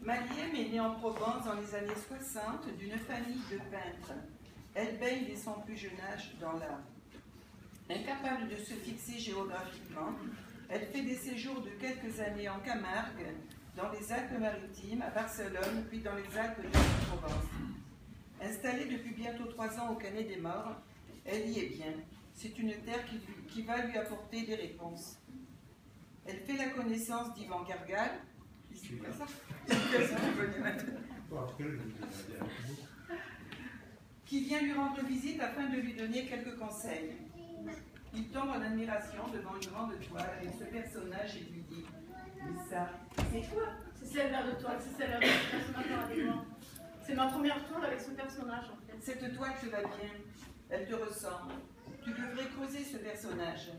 Maliem est née en Provence dans les années 60 d'une famille de peintres. Elle baigne dès son plus jeune âge dans l'art. Incapable de se fixer géographiquement, elle fait des séjours de quelques années en Camargue, dans les Alpes-Maritimes, à Barcelone, puis dans les Alpes de Provence. Installée depuis bientôt 3 ans au Canet des Morts, elle y est bien. C'est une terre qui va lui apporter des réponses. Elle fait la connaissance d'Yvan Gargal, qui vient lui rendre visite afin de lui donner quelques conseils. Il tombe en admiration devant une grande toile avec ce personnage et lui dit « Mais ça, c'est quoi ?» C'est celle-là de toile, c'est celle-là de ce personnage avec moi. C'est ma première toile avec ce personnage en fait. Cette toile te va bien, elle te ressemble. Tu devrais creuser ce personnage.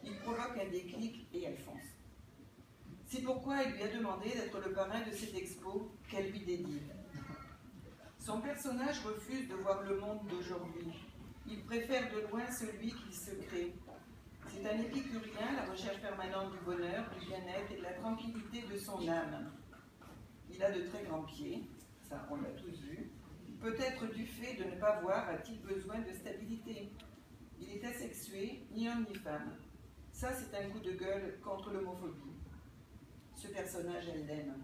Il provoque un déclic et elle fonce. C'est pourquoi il lui a demandé d'être le parrain de cette expo qu'elle lui dédie. Son personnage refuse de voir le monde d'aujourd'hui. Il préfère de loin celui qu'il se crée. C'est un épicurien, la recherche permanente du bonheur, du bien-être et de la tranquillité de son âme. Il a de très grands pieds, ça on l'a tous vu. Peut-être du fait de ne pas voir a-t-il besoin de stabilité. Il est asexué, ni homme ni femme. Ça c'est un coup de gueule contre l'homophobie. Ce personnage, elle l'aime.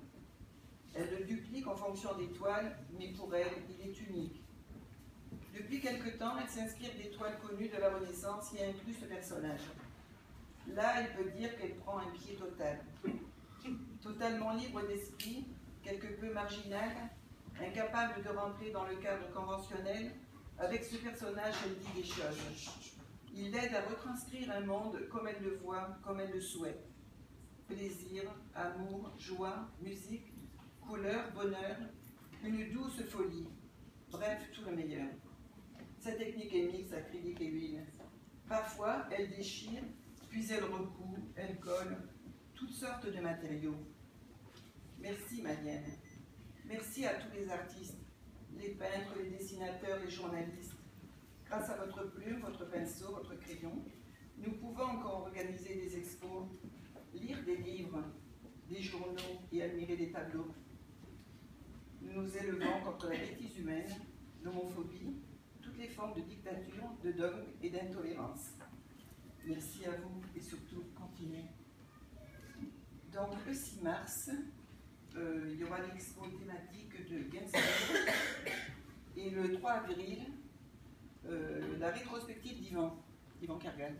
Elle le duplique en fonction des toiles, mais pour elle, il est unique. Depuis quelque temps, elle s'inspire des toiles connues de la Renaissance et inclut ce personnage. Là, elle peut dire qu'elle prend un pied total. Totalement libre d'esprit, quelque peu marginal, incapable de rentrer dans le cadre conventionnel, avec ce personnage, elle dit des choses. Il l'aide à retranscrire un monde comme elle le voit, comme elle le souhaite. Plaisir, amour, joie, musique, couleur, bonheur, une douce folie, bref, tout le meilleur. Sa technique est mixte, acrylique et huile. Parfois, elle déchire, puis elle recoue, elle colle, toutes sortes de matériaux. Merci Maliem. Merci à tous les artistes, les peintres, les dessinateurs, les journalistes. Grâce à votre plume, votre pinceau, votre crayon, nous pouvons encore organiser des expos, lire des livres, des journaux et admirer des tableaux. Nous nous élevons contre la bêtise humaine, l'homophobie, toutes les formes de dictature, de dogme et d'intolérance. Merci à vous et surtout, continuez. Donc, le 6 mars, il y aura l'expo thématique de Gainsbourg et le 3 avril, la rétrospective d'Yvan Gargal.